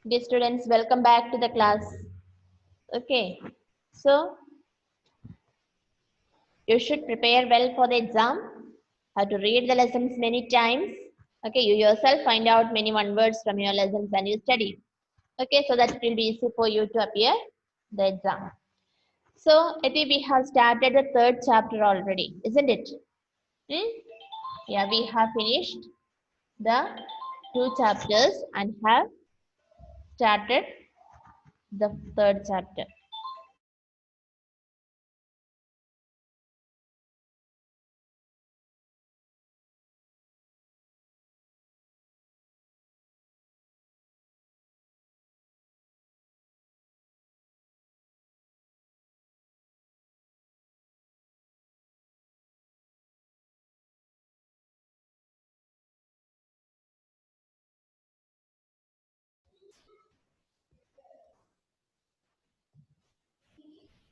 Dear students, welcome back to the class. Okay, so you should prepare well for the exam. Have to read the lessons many times. Okay, you yourself find out many one words from your lessons and you study. Okay, so that it will be easy for you to appear the exam. So I think we have started the third chapter already, isn't it? Hmm? Yeah, we have finished the two chapters and have started the third chapter.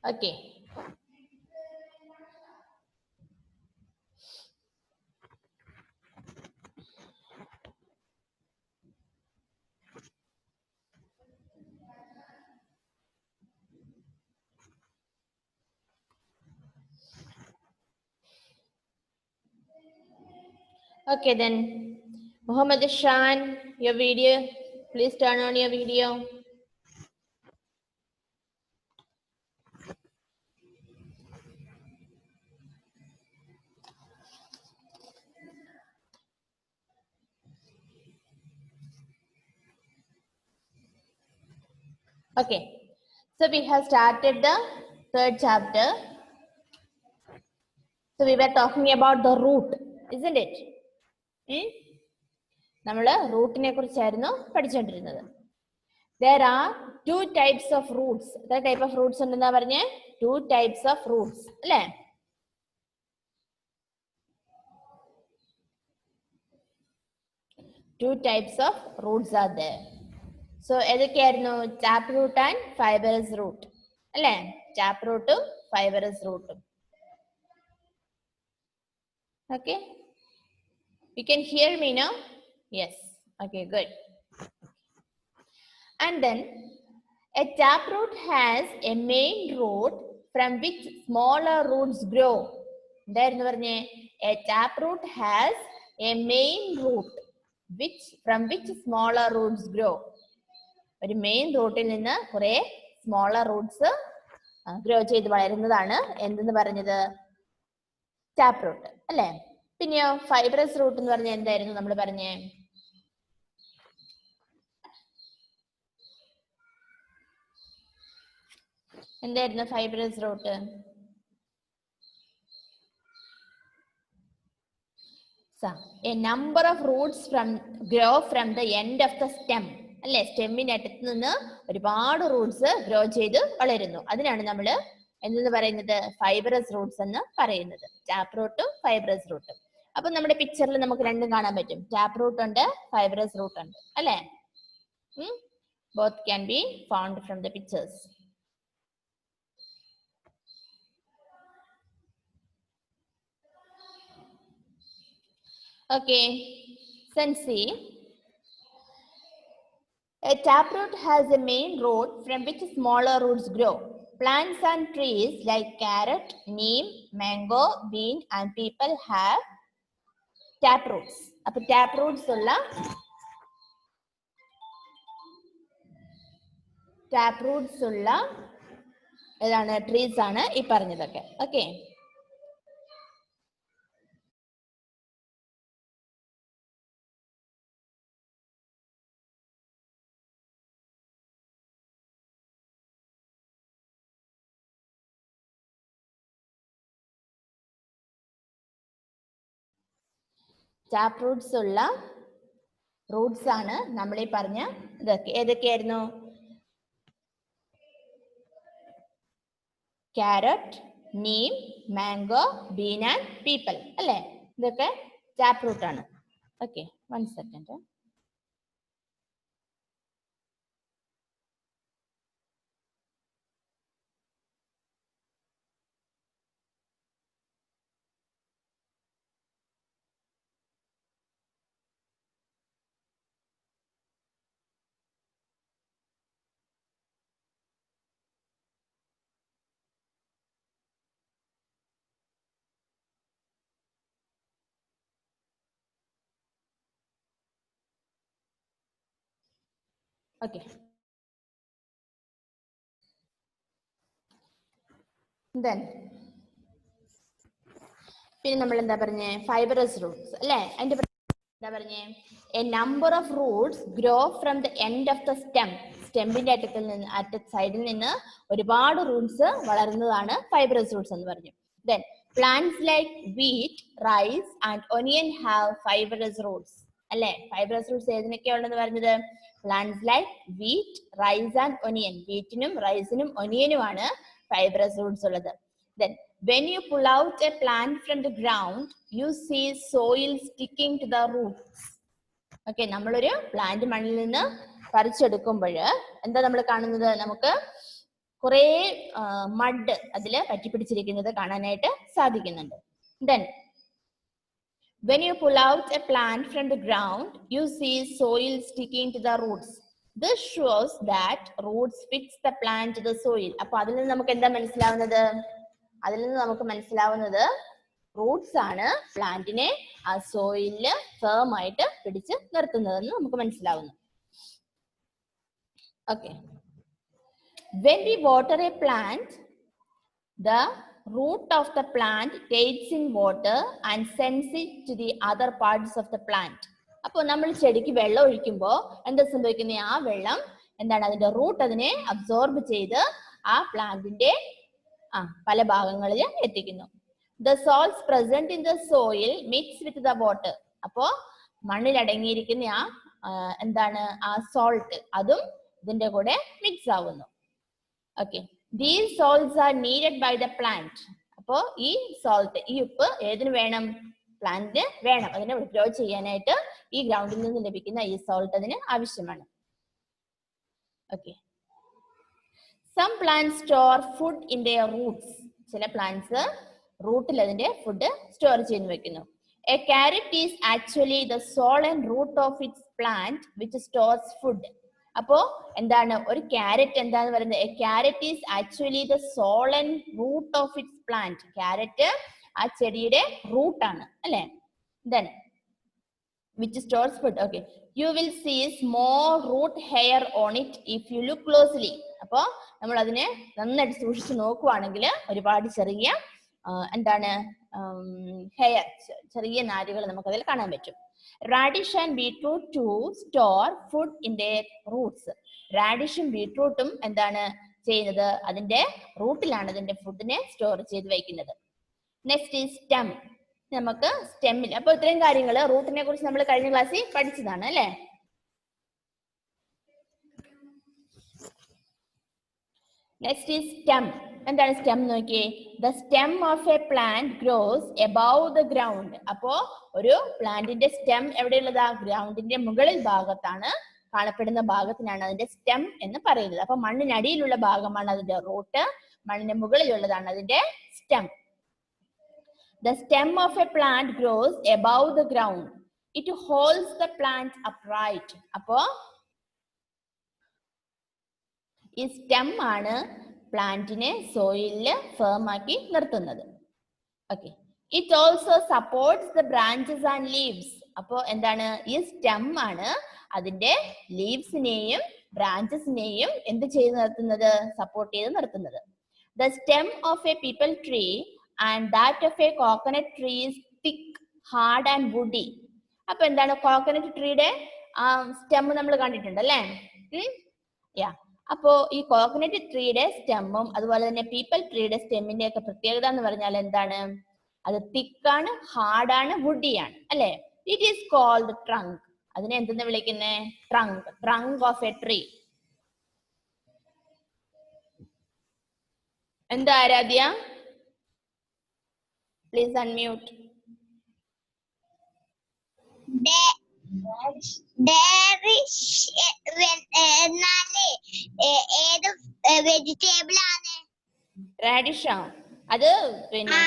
Okay. Okay then, Muhammad Shan, your video. Please turn on your video. Okay, so we have started the third chapter. So we were talking about the root, isn't it? നമ്മൾ റൂട്ടിനെ കുറിച്ചായിരുന്നു പഠിച്ചുകൊണ്ടിരുന്നത്. There are two types of roots. എത്ര type of roots ഉണ്ടെന്നാ പറഞ്ഞേ? Two types of roots, അല്ലേ? Two types of roots are there. So ഏതൊക്കെയായിരുന്നു? Tap root and fibrous root, അല്ലേ? Tap root ഉം fibrous root ഉം. Okay, you can hear me now? Yes. Okay, good. And then a taproot has a main root from which smaller roots grow. എന്തായിരുന്നു പറഞ്ഞേ? A taproot has a main root from which smaller roots grow. ഒരു main റൂട്ടിൽ നിന്ന് കുറെ smaller Roots grow ചെയ്ത് വളരുന്നതാണ് എന്തെന്ന് പറഞ്ഞത്? Tap root, അല്ലേ? പിന്നെയോ ഫൈബ്രസ് റൂട്ട് എന്ന് പറഞ്ഞാൽ എന്തായിരുന്നു നമ്മൾ പറഞ്ഞേ? എന്തായിരുന്നു fibrous root? A number of roots grow from the end of the stem, അല്ലെ? സ്റ്റെമ്മിന്റെ അടുത്ത് നിന്ന് ഒരുപാട് റൂട്ട്സ് ഗ്രോ ചെയ്ത് വളരുന്നു. അതിനാണ് നമ്മൾ എന്തെന്ന് പറയുന്നത്? ഫൈബ്രസ് റൂട്ട്സ് എന്ന് പറയുന്നത്. ടാപ്പ് റൂട്ടും ഫൈബ്രസ് റൂട്ടും. അപ്പൊ നമ്മുടെ പിക്ചറിൽ നമുക്ക് രണ്ടും കാണാൻ പറ്റും. ടാപ്പ് റൂട്ട് ഉണ്ട്, ഫൈബ്രസ് റൂട്ട് ഉണ്ട്, അല്ലെ? Both can be found from the pictures. Okay, then see. A taproot has a main root from which smaller roots grow. Plants and trees like carrot, neem, mango, bean and people have taproots. Appo taproots ulla edana trees aanu ee paranjadokke. Okay. Taproots ulla roots aanu nammal ee paranja idokke. Edokkayirunnu? Carrot, neem, mango, bean and people, alle idokke taproot aanu. Okay, one second. Okay. Then പിന്നെ നമ്മൾ എന്താ പറഞ്ഞേ fibrous Roots അല്ലേ? അതിന്റെ എന്താ പറഞ്ഞേ? A number of roots grow from the end of the stem. സ്റ്റെമ്മിന്റെ അറ്റത്തിൽ നിന്ന് സൈഡിൽ നിന്ന് ഒരുപാട് റൂട്ട്സ് വളരുന്നതാണ് ഫൈബറസ് റൂട്ട്സ് എന്ന് പറഞ്ഞു. Then plants like wheat, rice and onion have fibrous roots. അല്ലേ? ഫൈബറസ് റൂട്ട്സ് ഏതിനൊക്കെയാ ഉള്ളത് പറഞ്ഞത്? Plants like wheat, rice and onion. വീറ്റിനും റൈസിനും ഒനിയനുമാണ് ഫൈബറസ് റൂട്ട്സ് ഉള്ളത്. Then when you pull out a plant from the ground, you see soil sticking to the roots. Okay, നമ്മളൊരു plant മണ്ണിൽ നിന്ന് പറിച്ചെടുക്കുമ്പോൾ എന്താ നമ്മൾ കാണുന്നത്? നമുക്ക് കുറെ മഡ് അതിൽ പറ്റിപ്പിടിച്ചിരിക്കുന്നത് കാണാനായിട്ട് സാധിക്കുന്നുണ്ട്. Then when you pull out a plant from the ground, you see soil sticking to the roots. This shows that roots fix the plant to the soil. അപ്പോൾ അതിൽ നിന്ന് നമുക്ക് എന്താ മനസ്സിലാവുന്നത്? അതിൽ നിന്ന് നമുക്ക് മനസ്സിലാവുന്നത് റൂട്ട്സ് ആണ് പ്ലാന്റിനെ ആ സോയിലില് ഫേം ആയിട്ട് പിടിച്ച് നിർത്തുന്നതെന്ന് നമുക്ക് മനസ്സിലാവുന്നു. Okay. When we water a plant, the root of the plant takes in water and sends it to the other parts of the plant. അപ്പോൾ നമ്മൾ ചെടിക്ക് വെള്ളം ഒഴിക്കുമ്പോൾ എന്താ സംഭവിക്കുന്നത്? ആ വെള്ളം എന്താണ്? അതിന്റെ റൂട്ട് അതിനെ അബ്സോർബ് ചെയ്ത് ആ പ്ലാന്റിന്റെ പല ഭാഗങ്ങളിൽ എത്തിക്കുന്നു. The salts present in the soil mix with the water. അപ്പോ മണ്ണിൽ അടങ്ങിയിരിക്കുന്ന എന്താണ്? ആ സോൾട്ട് അതും ഇതിന്റെ കൂടെ മിക്സ് ആവുന്നു. Okay. These salts are needed by the plant. അപ്പോ ഈ സോൾട്ട്, ഈ ഉപ്പ് ഏതിന് വേണം? പ്ലാന്റിന് വേണം. അതിനെ ഗ്രോ ചെയ്യാനായിട്ട് ഈ ഗ്രൗണ്ടിൽ നിന്ന് ലഭിക്കുന്ന ഈ സോൾട്ട് അതിന് ആവശ്യമാണ്. Okay. Some plants store food in their roots. ചില പ്ലാന്റ്സ് റൂട്ടിൽ അതിന്റെ ഫുഡ് സ്റ്റോർ ചെയ്ത് വെക്കുന്നു. A carrot is actually the soil and root of its plant which stores food. അപ്പോ എന്താണ്? ഒരു ക്യാരറ്റ് എന്താന്ന് പറയുന്നത്? A carrot is actually the soil and root of its plant. Carrot ആ ചെടിയുടെ റൂട്ടാണ് അല്ലേ? Then which stores food. Okay. You will see small root hair on it if you look closely. അപ്പോ നമ്മൾ അതിനെ നന്നായിട്ട് സൂക്ഷിച്ചു നോക്കുവാണെങ്കിൽ ഒരുപാട് ചെറിയ എന്താണ് ഹെയർ, ചെറിയ നാരുകൾ നമുക്ക് അതിൽ കാണാൻ പറ്റും. Radish and beetroot to store food in their roots. റാഡിഷും ബീട്രൂട്ടും എന്താണ് ചെയ്യുന്നത്? അതിന്റെ റൂട്ടിലാണ് അതിന്റെ ഫുഡിനെ സ്റ്റോർ ചെയ്ത് വയ്ക്കുന്നത്. Next is stem. നമുക്ക് സ്റ്റെമ്മിൽ, അപ്പൊ ഇത്രയും കാര്യങ്ങൾ റൂട്ടിനെ കുറിച്ച് നമ്മൾ കഴിഞ്ഞ ക്ലാസ്സിൽ പഠിച്ചതാണ് അല്ലേ? Next is stem. എന്താണ് സ്റ്റെം നോക്കിയേ? The stem of A plant gross above the ground. അപ്പോ ഒരു പ്ലാന്റിന്റെ സ്റ്റെം എവിടെയുള്ളതാ? ഗ്രൗണ്ടിന്റെ മുകളിൽ ഭാഗത്താണ് കാണപ്പെടുന്ന ഭാഗത്തിനാണ് അതിന്റെ സ്റ്റെം എന്ന് പറയുന്നത്. അപ്പൊ മണ്ണിനടിയിലുള്ള ഭാഗമാണ് അതിന്റെ റൂട്ട്, മണ്ണിന്റെ മുകളിലുള്ളതാണ് അതിന്റെ stem. The stem of a plant grows above the ground. It holds the plant upright. അപ്പോ ഈ സ്റ്റെം ആണ് പ്ലാന്റിനെ സോയിലില് ഫേം ആക്കി നിർത്തുന്നത്. Okay. It also supports the branches and leaves. അപ്പോ എന്താണ്? ഈ സ്റ്റെം ആണ് അതിന്റെ ലീവ്സിനെയും ബ്രാഞ്ചസിനെയും എന്ത് ചെയ്ത് നിർത്തുന്നത്? സപ്പോർട്ട് ചെയ്ത് നിർത്തുന്നത്. The stem of a peepal tree and that of a coconut tree is thick, hard and woody. അപ്പൊ എന്താണ്? കോക്കനട്ട് ട്രീയുടെ സ്റ്റെം നമ്മൾ കണ്ടിട്ടുണ്ട് അല്ലേ? അപ്പോ ഈ കോക്കനട്ട് ട്രീയുടെ സ്റ്റെമ്മും അതുപോലെ തന്നെ പീപ്പൽ ട്രീയുടെ സ്റ്റെമ്മിന്റെ ഒക്കെ പ്രത്യേകത എന്ന് പറഞ്ഞാൽ എന്താണ്? അത് തിക്കാണ്, ഹാർഡാണ്, വുഡിയാണ് അല്ലെ? It is called trunk. അതിനെ എന്തെന്ന് വിളിക്കുന്നേ? Trunk. Trunk of a tree. എന്താ ആരാധ്യ? Please unmute. ഏത് വെജിറ്റബിൾ ആണ്? റാഡിഷോ? അത് പിന്നെ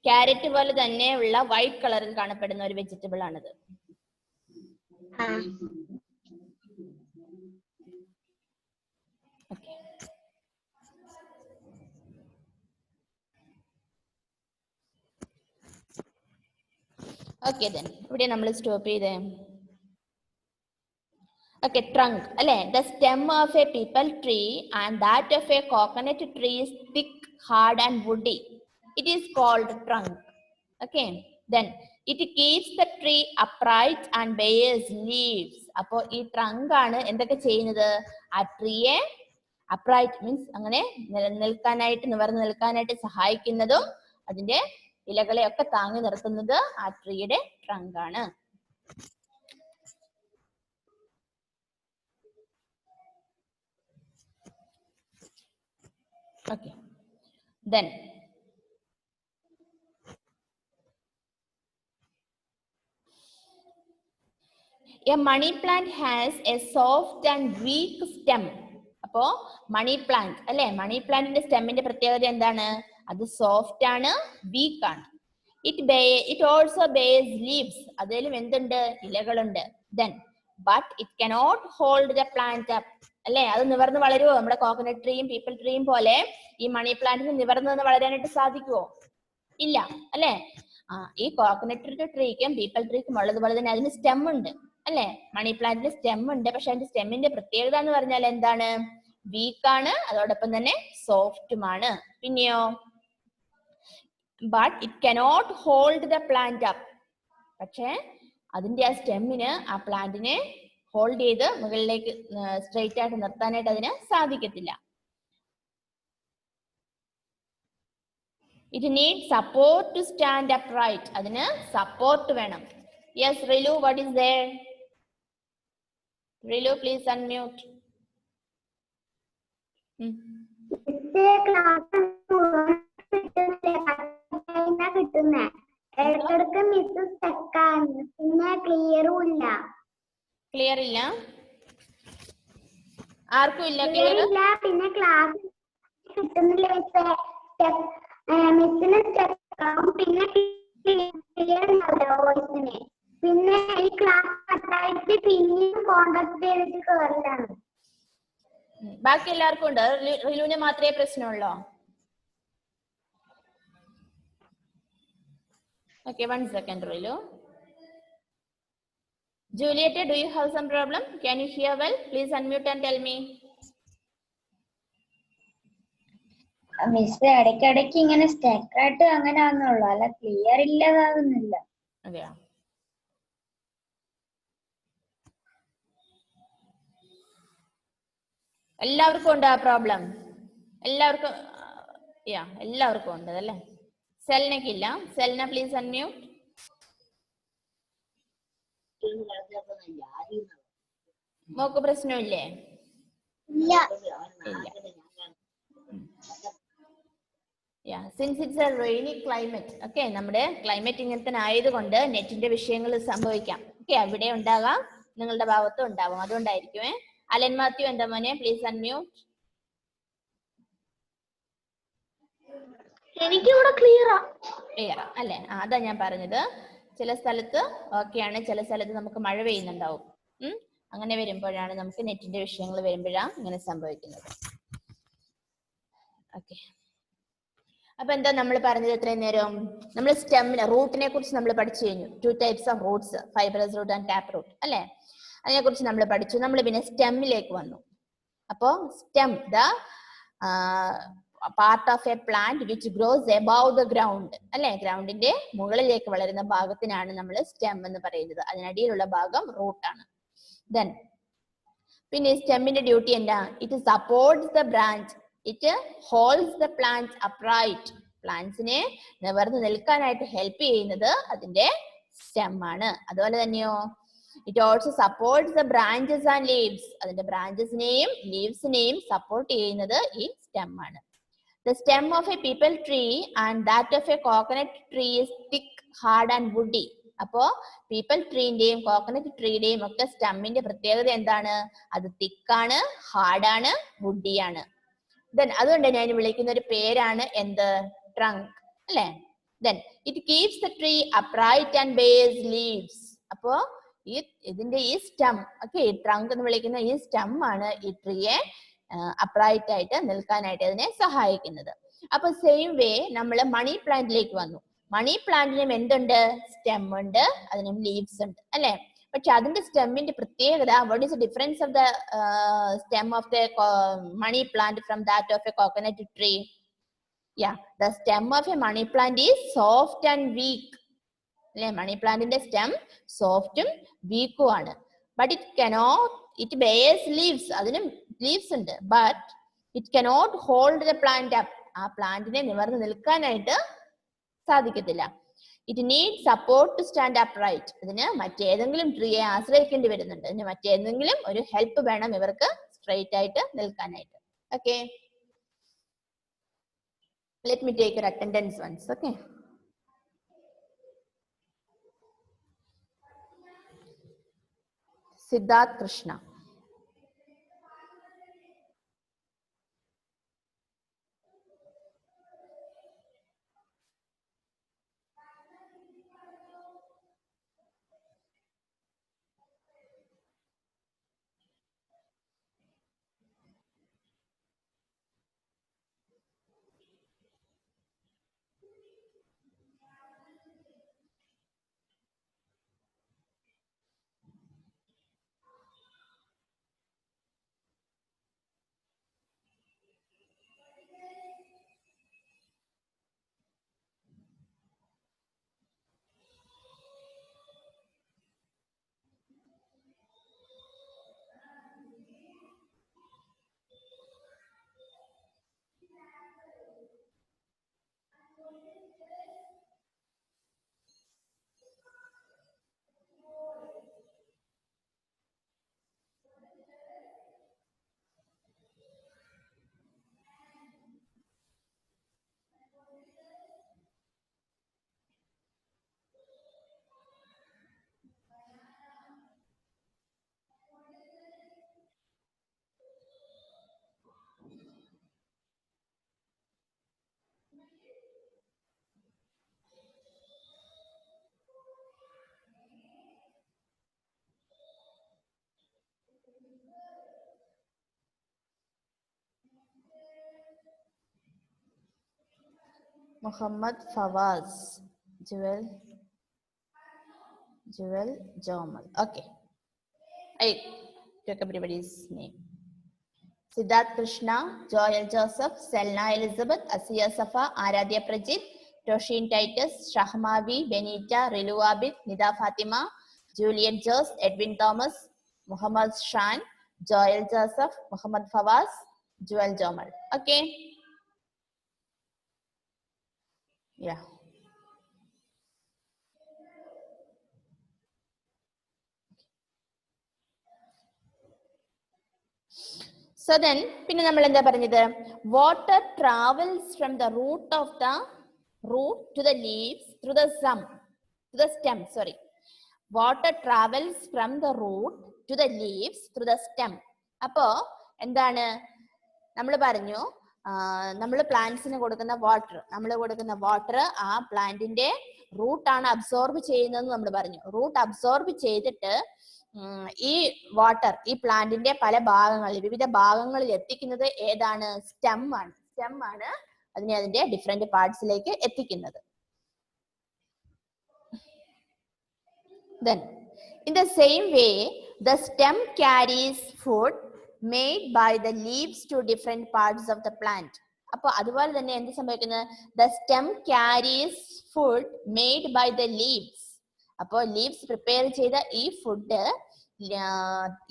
ക്യാരറ്റ് പോലെ തന്നെ ഉള്ള വൈറ്റ് കളറിൽ കാണപ്പെടുന്ന ഒരു വെജിറ്റബിൾ ആണത്. ഓക്കെ, ദെൻ ഇവിടെ നമ്മൾ സ്റ്റോപ്പ് ചെയ്തേ. Okay, trunk. The stem of a peepal tree and that of a coconut tree is thick, hard and woody. It is called trunk. Okay, then it keeps the tree upright and bears leaves. Appo ee trunk aanu endokka cheyyunnathu aa tree upright means angane nilkanayitte nivarnu nilkanayitte sahayikkunnadum adinte ilagale okke taangi nirthunnathu aa tree ide trunk aanu. Okay, then a money plant has a soft and weak stem. Appo money plant money plant inde stem inde pratyekatha endana adu soft aanu weak aanu. It also bears leaves. Adilum endundu ilagalundu. Then but it cannot hold the plant up. adu nivarnu valaruvo nammade coconut tree people tree pole ee money plant nu nivarnu valaranayittu sadhikkuvo illa ഈ coconut ട്രീക്കും people ട്രീക്കും ഉള്ളതുപോലെ തന്നെ അതിന് stem ഉണ്ട് മണി പ്ലാന്റിന് stem ഉണ്ട്. പക്ഷെ അതിന്റെ സ്റ്റെമ്മിന്റെ പ്രത്യേകത എന്ന് പറഞ്ഞാൽ എന്താണ്? വീക്കാണ്, അതോടൊപ്പം തന്നെ സോഫ്റ്റുമാണ്. പിന്നെയോ but it cannot hold the plant up. പക്ഷെ അതിന്റെ ആ സ്റ്റെമ്മിന് ആ പ്ലാന്റിനെ ഹോൾഡ് ചെയ്ത് മുകളിലേക്ക് സ്ട്രെയിറ്റ് ആയിട്ട് നിർത്താനായിട്ട് അതിന് സാധിക്കത്തില്ല. It needs support to stand upright. Adine support venam. Yes, Rilu, what is there? Rilu, please unmute. Clear illa? Aarku illa clear? illa pinne class kittunnilla മിസ്സിന് സ്റ്റെക്കാവും പിന്നെ ക്ലിയർ വോയിസിന് പിന്നെ ഈ ക്ലാസ് കട്ടായിട്ട് പിന്നെയും കോണ്ടാക്ട് ചെയ്തിട്ട് കയറിലാണ്. ബാക്കി എല്ലാവർക്കും ഉണ്ട്, റിലുവിന് മാത്രമേ പ്രശ്നമുള്ളൂ? Okay, 1 second, Rilu. Juliet, do you have some problem? Can you hear well? Please unmute and tell me. Miss ഇടയ്ക്കിടയ്ക്ക് ഇങ്ങനെ സ്റ്റെക്കായിട്ട് അങ്ങനെ ആകുന്നുള്ളൂ, അല്ല ക്ലിയർ ഇല്ലാതാകുന്നില്ല. അതെയോ? എല്ലാവർക്കും ഉണ്ട് ആ പ്രോബ്ലം? എല്ലാവർക്കും എല്ലാവർക്കും ഉണ്ട് അല്ലേ? സെൽനയ്ക്കില്ല. Selna please unmute. മോക്ക് പ്രശ്നമില്ലേ? ഇല്ല. Since it's a rainy climate, okay, നമ്മുടെ ക്ലൈമറ്റ് ഇങ്ങനത്തെ ആയതുകൊണ്ട് നെറ്റിന്റെ വിഷയങ്ങൾ സംഭവിക്കാം. ഓക്കെ, അവിടെ ഉണ്ടാകാം, നിങ്ങളുടെ ഭാഗത്തും ഉണ്ടാവും, അതുകൊണ്ടായിരിക്കുമേ. അലൻ മാത്യു എന്താ മോനെ, പ്ലീസ് അൺമ്യൂട്ട്. എനിക്കിവിടെ ക്ലിയർ അല്ലേ? അതാ ഞാൻ പറഞ്ഞത്, ചില സ്ഥലത്ത് ഓക്കെയാണ്, ചില സ്ഥലത്ത് നമുക്ക് മഴ പെയ്യുന്നുണ്ടാവും. അങ്ങനെ വരുമ്പോഴാണ് നമുക്ക് നെറ്റിന്റെ വിഷയങ്ങൾ വരുമ്പോഴാണ് ഇങ്ങനെ സംഭവിക്കുന്നത്. ഓക്കെ, അപ്പൊ എന്താ നമ്മൾ പറഞ്ഞത് ഇത്രയും നേരം? നമ്മൾ സ്റ്റെമ്മിനെ, റൂട്ടിനെ കുറിച്ച് നമ്മൾ പഠിച്ചു കഴിഞ്ഞു. 2 types of roots, fibrous root and tap root അല്ലെ? അതിനെ കുറിച്ച് നമ്മൾ പഠിച്ചു. നമ്മൾ പിന്നെ സ്റ്റെമ്മിലേക്ക് വന്നു. അപ്പോ stem, the part of A plant which gross above the ground അല്ലെ? ഗ്രൗണ്ടിന്റെ മുകളിലേക്ക് വളരുന്ന ഭാഗത്തിനാണ് നമ്മൾ സ്റ്റെം എന്ന് പറയുന്നത്. അതിനടിയിലുള്ള ഭാഗം റൂട്ടാണ്. ദെൻ പിന്നെ സ്റ്റെമ്മിന്റെ ഡ്യൂട്ടി എന്താ? It supports the branch. It holds the plant upright. പ്ലാന്റ്സിനെ നിവർന്ന് നിൽക്കാനായിട്ട് ഹെൽപ്പ് ചെയ്യുന്നത് അതിന്റെ സ്റ്റെം ആണ്. അതുപോലെ തന്നെയോ it also supports the branches and leaves. അതിന്റെ ബ്രാഞ്ചസിനെയും ലീവ്സിനെയും സപ്പോർട്ട് ചെയ്യുന്നത് ഈ സ്റ്റെം ആണ്. The stem of a peepal tree and that of a coconut tree is thick, hard and woody. അപ്പോ പീപ്പിൾ ട്രീന്റെയും കോക്കനട്ട് ട്രീയുടെയും ഒക്കെ സ്റ്റെമ്മിന്റെ പ്രത്യേകത എന്താണ്? അത് തിക്കാണ്, ഹാർഡാണ്, വുഡിയാണ്. ദെൻ അതുകൊണ്ട് ഞാൻ വിളിക്കുന്ന ഒരു പേരാണ് എന്ത്? ട്രങ്ക് അല്ലെ? Then it keeps the tree upright and bears leaves. അപ്പോ ഇതിന്റെ ഈ സ്റ്റെം, ഓക്കെ, ട്രങ്ക് എന്ന് വിളിക്കുന്ന ഈ സ്റ്റെം ആണ് ഈ ട്രീയെ അപ്രൈറ്റ് ആയിട്ട് നിൽക്കാനായിട്ട് അതിനെ സഹായിക്കുന്നത്. അപ്പൊ സെയിം വേ നമ്മൾ മണി പ്ലാന്റിലേക്ക് വന്നു. മണി പ്ലാന്റിനും എന്തുണ്ട്? സ്റ്റെം ഉണ്ട്, അതിനും ലീവ്സ് ഉണ്ട് അല്ലെ? പക്ഷെ അതിന്റെ സ്റ്റെമ്മിന്റെ പ്രത്യേകത, what is the difference of the stem of the money plant from that of a coconut tree? Yeah, the stem of a money plant is soft and weak. Money plant in the stem soft and weak ആണ്. But it bears leaves. അതിന് leaves ഉണ്ട്. But it cannot hold the plant up. ആ പ്ലാന്റിനെ നിവർന്ന് നിൽക്കാനായിട്ട് സാധിക്കത്തില്ല. It needs support to stand upright. ഇതിന് മറ്റേതെങ്കിലും ട്രീയെ ആശ്രയിക്കേണ്ടി വരുന്നുണ്ട്. ഇതിന് മറ്റേതെങ്കിലും ഒരു ഹെൽപ്പ് വേണം ഇവർക്ക് സ്ട്രെയിറ്റ് ആയിട്ട് നിൽക്കാനായിട്ട്. Okay, let me take your attendance once. Okay, Siddharth Krishna. Muhammad Fawaz, Jewel Jomal. Okay, I took everybody's name. Siddharth Krishna, Joel Joseph, Selna Elizabeth, Asiya Safa, Aradhya Prajit, Toshin Titus, Shahmavi, Benita, Rilu Abid, Nida Fatima, Juliet Jos, Edwin Thomas, Muhammad Shan, Joel Joseph, Muhammad Fawaz, Jewel Jomal. Okay. Yeah. So then, പിന്നെ നമ്മൾ എന്താ പറഞ്ഞത്? Water travels from the root to the leaves through the stem. Sorry. Water travels from the root to the leaves through the stem. അപ്പോ എന്താണ് നമ്മൾ പറഞ്ഞു? നമ്മൾ പ്ലാന്റ്സിന് കൊടുക്കുന്ന വാട്ടർ ആ പ്ലാന്റിന്റെ റൂട്ടാണ് അബ്സോർബ് ചെയ്യുന്നതെന്ന് നമ്മൾ പറഞ്ഞു. റൂട്ട് അബ്സോർബ് ചെയ്തിട്ട് ഈ വാട്ടർ ഈ പ്ലാന്റിന്റെ വിവിധ ഭാഗങ്ങളിൽ എത്തിക്കുന്നത് ഏതാണ്? സ്റ്റെം ആണ് അതിനെ അതിന്റെ ഡിഫറെന്റ് പാർട്സിലേക്ക് എത്തിക്കുന്നത്. Then, in the same way, the stem carries food made by the leaves to different parts of the plant. അപ്പൊ അതുപോലെ തന്നെ എന്ത് സംഭവിക്കുന്നത്? The stem carries food made by the leaves. അപ്പോൾ ലീവ്സ് പ്രിപ്പയർ ചെയ്ത ഈ ഫുഡ്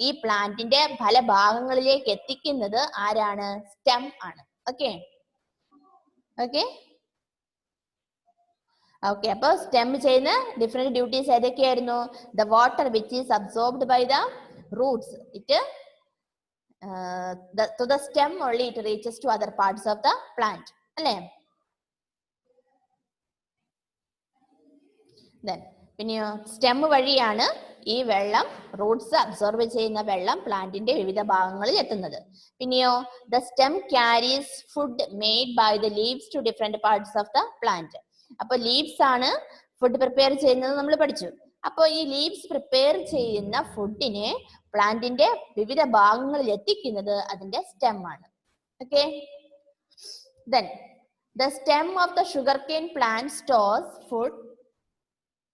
ഈ പ്ലാന്റിന്റെ പല ഭാഗങ്ങളിലേക്ക് എത്തിക്കുന്നത് ആരാണ്? സ്റ്റെം ആണ്. ഓക്കെ, അപ്പൊ സ്റ്റെം ചെയ്യുന്ന ഡിഫറെന്റ് ഡ്യൂട്ടീസ് ഏതൊക്കെയായിരുന്നു? The water which is absorbed by the roots, to the stem only it reaches to other parts of the plant. അല്ലേ? Then പിന്നെയോ സ്റ്റെം വഴിയാണ് ഈ വെള്ളം, റൂട്ട്സ് അബ്സോർബ് ചെയ്യുന്ന വെള്ളം പ്ലാന്റിന്റെ വിവിധ ഭാഗങ്ങളിൽ എത്തുന്നത്. പിന്നെയോ the stem carries food made by the leaves to different parts of the plant. അപ്പൊ ലീവ്സ് ആണ് ഫുഡ് പ്രിപ്പയർ ചെയ്യുന്നത് നമ്മൾ പഠിച്ചു. അപ്പൊ ഈ ലീവ്സ് പ്രിപ്പയർ ചെയ്യുന്ന ഫുഡിനെ പ്ലാന്റിന്റെ വിവിധ ഭാഗങ്ങളിൽ എത്തിക്കുന്നത് അതിന്റെ സ്റ്റെം ആണ്. Okay, then the stem of the sugarcane plant stores food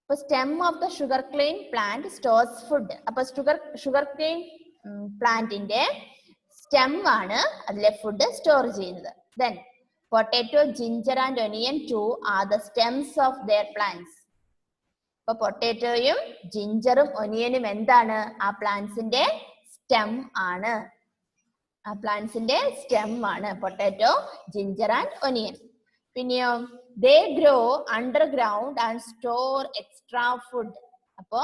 അപ്പൊ stem of the sugar cane plant stores food. അപ്പൊ ഷുഗർ കെയിൻ പ്ലാന്റിന്റെ സ്റ്റെം ആണ് അതിലെ ഫുഡ് സ്റ്റോർ ചെയ്യുന്നത്. Then potato, ginger and onion too are the stems of their plants. അപ്പൊ പൊട്ടാറ്റോയും ജിഞ്ചറും ഒനിയനും എന്താണ്? ആ പ്ലാന്റ്സിന്റെ സ്റ്റെം ആണ്. ആ പ്ലാന്റ്സിന്റെ സ്റ്റെം ആണ് പൊട്ടാറ്റോ, ജിഞ്ചർ ആൻഡ് ഒനിയൻ. പിന്നെയോ they grow underground and store extra food. അപ്പോ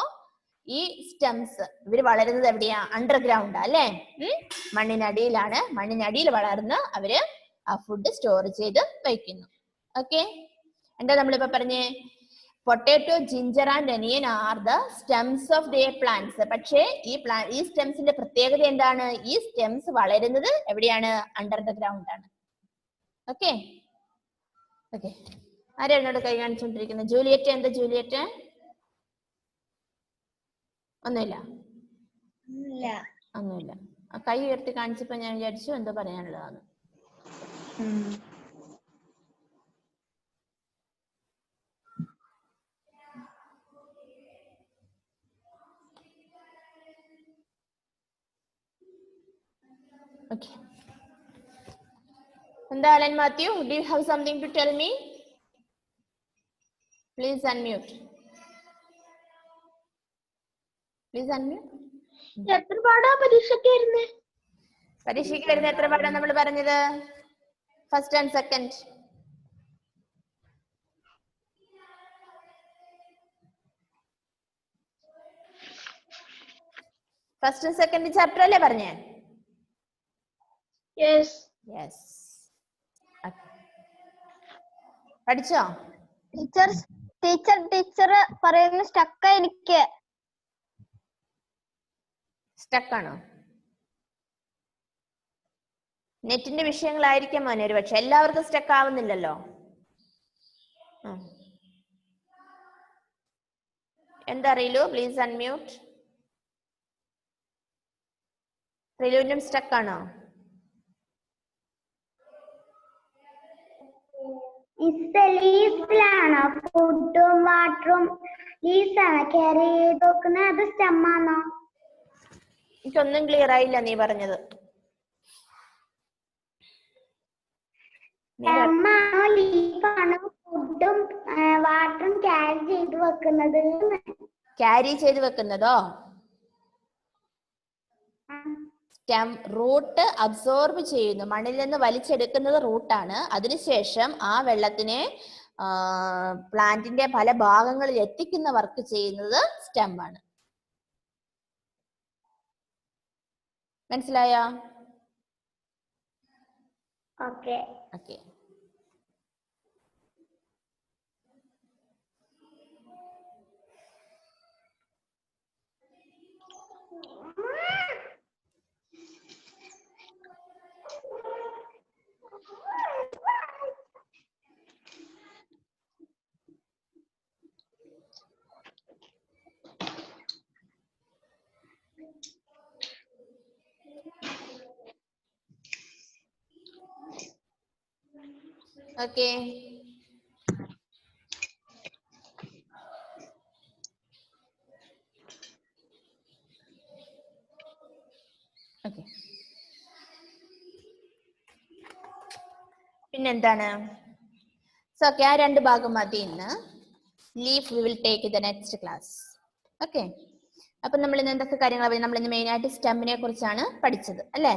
ഈ സ്റ്റെംസ് ഇവര് വളരുന്നത് എവിടെയാ? അണ്ടർഗ്രൗണ്ട് അല്ലെ, മണ്ണിനടിയിലാണ്. മണ്ണിനടിയിൽ വളർന്ന് അവര് ആ ഫുഡ് സ്റ്റോർ ചെയ്ത് വയ്ക്കുന്നു. ഓക്കെ, എന്താ നമ്മളിപ്പോ പറഞ്ഞേ? Potato, ginger and onion R the stems of the plants. പക്ഷേ ഈ സ്റ്റെംസിന്റെ പ്രത്യേകത എന്താണ്? ഈ സ്റ്റെംസ് വളരുന്നത് എവിടെയാണ്? അണ്ടർ ദ ഗ്രൗണ്ട് ആണ്. ഓക്കെ ഓക്കെ, ആരാ എന്നോട് കൈ കാണിച്ചുകൊണ്ടിരിക്കുന്നത്? ജൂലിയറ്റ്. എന്താ ജൂലിയറ്റ്? ഒന്നുമില്ല. ഒന്നുമില്ല. കൈ ഉയർത്തി കാണിച്ചപ്പോ ഞാൻ വിചാരിച്ചു എന്തോ പറയാനുള്ളതാണ്. Okay. And Alan Matthew, do you have something to tell me? Please unmute. Please unmute. എത്ര പാടാ പരീക്ഷയ്ക്ക് വരുന്നേ? പരീക്ഷയ്ക്ക് വരുന്ന എത്ര പാടാ നമ്മൾ പറഞ്ഞത്? First and second. First second chapter അല്ലേ പറഞ്ഞേ? യെസ്. യെസ്. പഠിച്ചോ? ടീച്ചർ പറയുന്ന സ്റ്റക്ക്. എനിക്ക് സ്റ്റക്ക് ആണോ? നെറ്റിന്റെ വിഷയങ്ങളായിരിക്കും മോനെ ഒരു പക്ഷെ. എല്ലാവർക്കും സ്റ്റക്ക് ആവുന്നില്ലല്ലോ. എന്താ റിലു? Please unmute. റിലുവിനും സ്റ്റക്ക് ആണോ? ലീവ്സിലാണോ ഫുഡും വാട്ടറും? ലീവ്സാണോ ക്യാരി ചെയ്ത് വെക്കുന്നത്? അത് സ്റ്റെമ്മാണോ? എനിക്കൊന്നും ക്ലിയർ ആയില്ല നീ പറഞ്ഞത്. സ്റ്റെമ്മാണോ ലീഫാണോ ഫുഡും വാട്ടറും ക്യാരി ചെയ്ത് വെക്കുന്നത്? ക്യാരി ചെയ്ത് വെക്കുന്നതോ? സ്റ്റെം റൂട്ട് അബ്സോർബ് ചെയ്യുന്നു. മണ്ണിൽ നിന്ന് വലിച്ചെടുക്കുന്നത് റൂട്ടാണ്. അതിനുശേഷം ആ വെള്ളത്തിനെ പ്ലാന്റിന്റെ പല ഭാഗങ്ങളിൽ എത്തിക്കുന്ന വർക്ക് ചെയ്യുന്നത് സ്റ്റെം ആണ്. മനസ്സിലായോ? ഓക്കെ. ഓക്കെ. Okay. Okay. പിന്നെന്താണ്? സോ ഓക്കെ, ആ രണ്ട് ഭാഗം മതി ഇന്ന്. Leaf we will take the next class. Okay, അപ്പൊ നമ്മൾ ഇന്ന് എന്തൊക്കെ കാര്യങ്ങൾ നമ്മൾ ഇന്ന് മെയിൻ ആയിട്ട് സ്റ്റെമ്മിനെ കുറിച്ചാണ് പഠിച്ചത് അല്ലേ?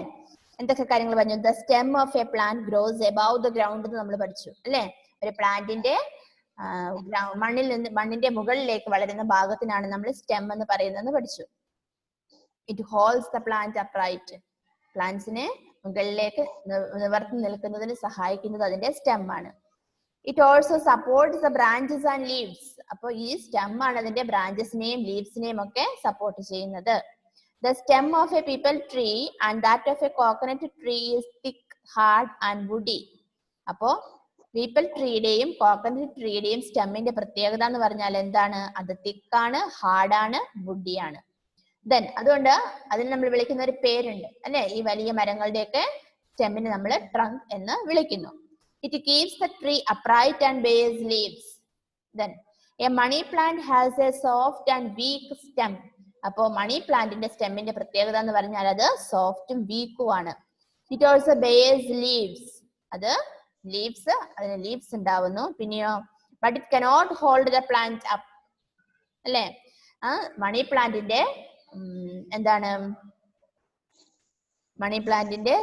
എന്തൊക്കെ കാര്യങ്ങൾ പറഞ്ഞു? The stem of A plant gross above the ground എന്ന് നമ്മൾ പഠിച്ചു അല്ലേ? ഒരു പ്ലാന്റിന്റെ മണ്ണിന്റെ മുകളിലേക്ക് വളരുന്ന ഭാഗത്തിനാണ് നമ്മൾ സ്റ്റെം എന്ന് പറയുന്നത് പഠിച്ചു. It holds the plant upright. പ്ലാന്റ്സിനെ മുകളിലേക്ക് നിവർത്തി നിൽക്കുന്നതിന് സഹായിക്കുന്നത് അതിന്റെ സ്റ്റെം ആണ്. It also supports the branches and leaves. അപ്പോൾ ഈ സ്റ്റെം ആണ് അതിന്റെ ബ്രാഞ്ചസിനെയും ലീവ്സിനെയും ഒക്കെ സപ്പോർട്ട് ചെയ്യുന്നത്. The stem of a peepal tree and that of a coconut tree is thick, hard and woody. അപ്പോ പീപ്പിൾ ട്രീയുടെയും കോക്കനട്ട് ട്രീയുടെയും സ്റ്റെമ്മിന്റെ പ്രത്യേകത എന്ന് പറഞ്ഞാൽ എന്താണ്? അത് തിക്കാണ്, ഹാർഡാണ്, വുഡിയാണ്. ദെൻ അതുകൊണ്ട് അതിന് നമ്മൾ വിളിക്കുന്ന ഒരു പേരുണ്ട് അല്ലെ? ഈ വലിയ മരങ്ങളുടെയൊക്കെ സ്റ്റെമ്മിനെ നമ്മൾ ട്രങ്ക് എന്ന് വിളിക്കുന്നു. It keeps the tree upright and bears leaves. Then A money plant has a soft and weak stem. അപ്പോൾ മണി പ്ലാന്റിന്റെ സ്റ്റെമ്മിന്റെ പ്രത്യേകത എന്ന് പറഞ്ഞാൽ അത് സോഫ്റ്റും വീക്കും ആണ്. It also bears leaves. അത് ലീവ്സ്, അതിന് ലീവ്സ് ഉണ്ടാവുന്നു. പിന്നെയോ but it cannot hold the plant up. അല്ലേ? മണി പ്ലാന്റിന്റെ എന്താണ്, മണി പ്ലാന്റിന്റെ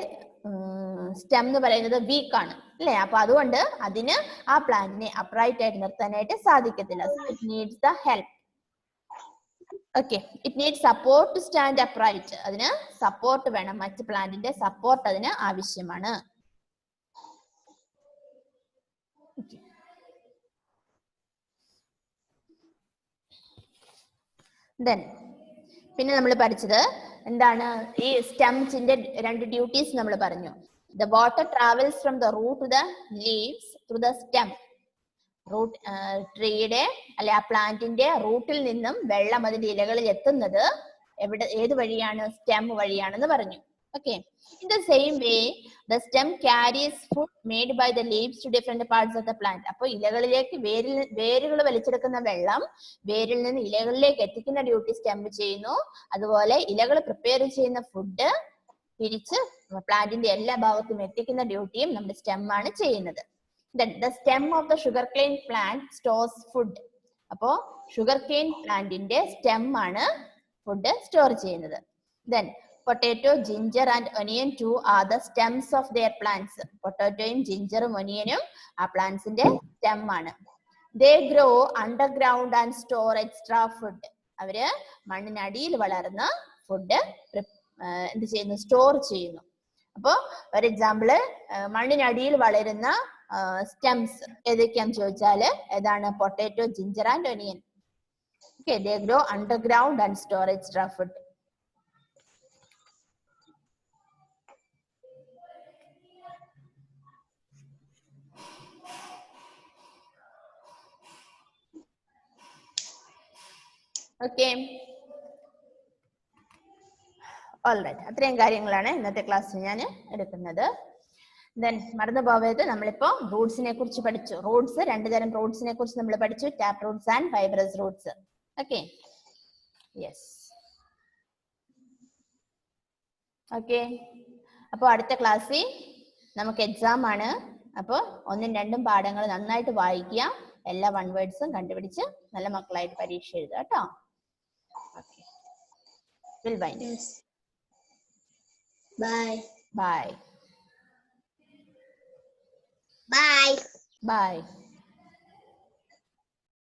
സ്റ്റെം എന്ന് പറയുന്നത് വീക്ക് ആണ് അല്ലേ? അപ്പൊ അതുകൊണ്ട് അതിന് ആ പ്ലാന്റിനെ അപ്രൈറ്റ് ആയിട്ട് നിർത്താനായിട്ട് സാധിക്കത്തില്ല. It needs the help. Okay, it needs support to stand upright. അതിന് സപ്പോർട്ട് വേണം, മറ്റ് പ്ലാന്റിന്റെ സപ്പോർട്ട് അതിന് ആവശ്യമാണ്. Then പിന്നെ നമ്മൾ പഠിച്ചത് എന്താണ്, ഈ സ്റ്റെംസിന്റെ രണ്ട് ഡ്യൂട്ടീസ് നമ്മൾ പറഞ്ഞു. The water travels from the root to the leaves through the stem. Root ട്രീയുടെ അല്ലെ ആ പ്ലാന്റിന്റെ റൂട്ടിൽ നിന്നും വെള്ളം അതിന്റെ ഇലകളിൽ എത്തുന്നത് ഏത് വഴിയാണ്? സ്റ്റെം വഴിയാണെന്ന് പറഞ്ഞു. Okay. In the same way, the stem carries food made by the leaves to different parts of the plant. അപ്പോൾ ഇലകളിലേക്ക് വേരുകൾ വലിച്ചെടുക്കുന്ന വെള്ളം വേരിൽ നിന്ന് ഇലകളിലേക്ക് എത്തിക്കുന്ന ഡ്യൂട്ടി സ്റ്റെം ചെയ്യുന്നു. അതുപോലെ ഇലകൾ പ്രിപ്പയർ ചെയ്യുന്ന ഫുഡ് തിരിച്ച് പ്ലാന്റിന്റെ എല്ലാ ഭാഗത്തും എത്തിക്കുന്ന ഡ്യൂട്ടിയും നമ്മുടെ സ്റ്റെം ആണ് ചെയ്യുന്നത്. Then the stem of the sugarcane plant stores food. അപ്പോൾ sugarcane പ്ലാന്റിന്റെ സ്റ്റെം ആണ് ഫുഡ് സ്റ്റോർ ചെയ്യുന്നത്. Then potato, ginger and onion too are the stems of their plants. പൊട്ടാറ്റോയും ജിഞ്ചറും ഒനിയനും ആ പ്ലാന്റ്സിന്റെ സ്റ്റെം ആണ്. They grow underground and store extra food. അവര് മണ്ണിനടിയിൽ വളർന്ന food എന്ത് ചെയ്യുന്നു? സ്റ്റോർ ചെയ്യുന്നു. അപ്പോ ഒരു എക്സാമ്പിള്, മണ്ണിനടിയിൽ വളരുന്ന സ്റ്റെംസ് ഏതൊക്കെയാന്ന് ചോദിച്ചാല് ഏതാണ്? Potato, ginger and onion. Okay, they grow underground and store extra food. Okay. Alright, അത്രയും കാര്യങ്ങളാണ് ഇന്നത്തെ ക്ലാസ്സിൽ ഞാൻ എടുക്കുന്നത്. ദെൻ മറന്നു പോകരുത്, നമ്മളിപ്പോ റൂട്ട്സിനെ കുറിച്ച് പഠിച്ചു. റൂട്ട്സ്, രണ്ടു തരം റൂട്ട്സിനെ കുറിച്ച് നമ്മൾ പഠിച്ചു. Tap Roots and fibrous Roots. Okay, yes. Okay, അപ്പോൾ അടുത്ത ക്ലാസ്സിൽ നമുക്ക് എക്സാം ആണ്. അപ്പോൾ 1ഉം 2ഉം പാഠങ്ങൾ നന്നായിട്ട് വായിക്കുക. എല്ലാ വൺ വേർഡ്സും കണ്ടുപിടിച്ച് നല്ല മക്കളായിട്ട് പരീക്ഷ എഴുതുക കേട്ടോ. Okay, will bind. Bye. Bye. Bye. Bye.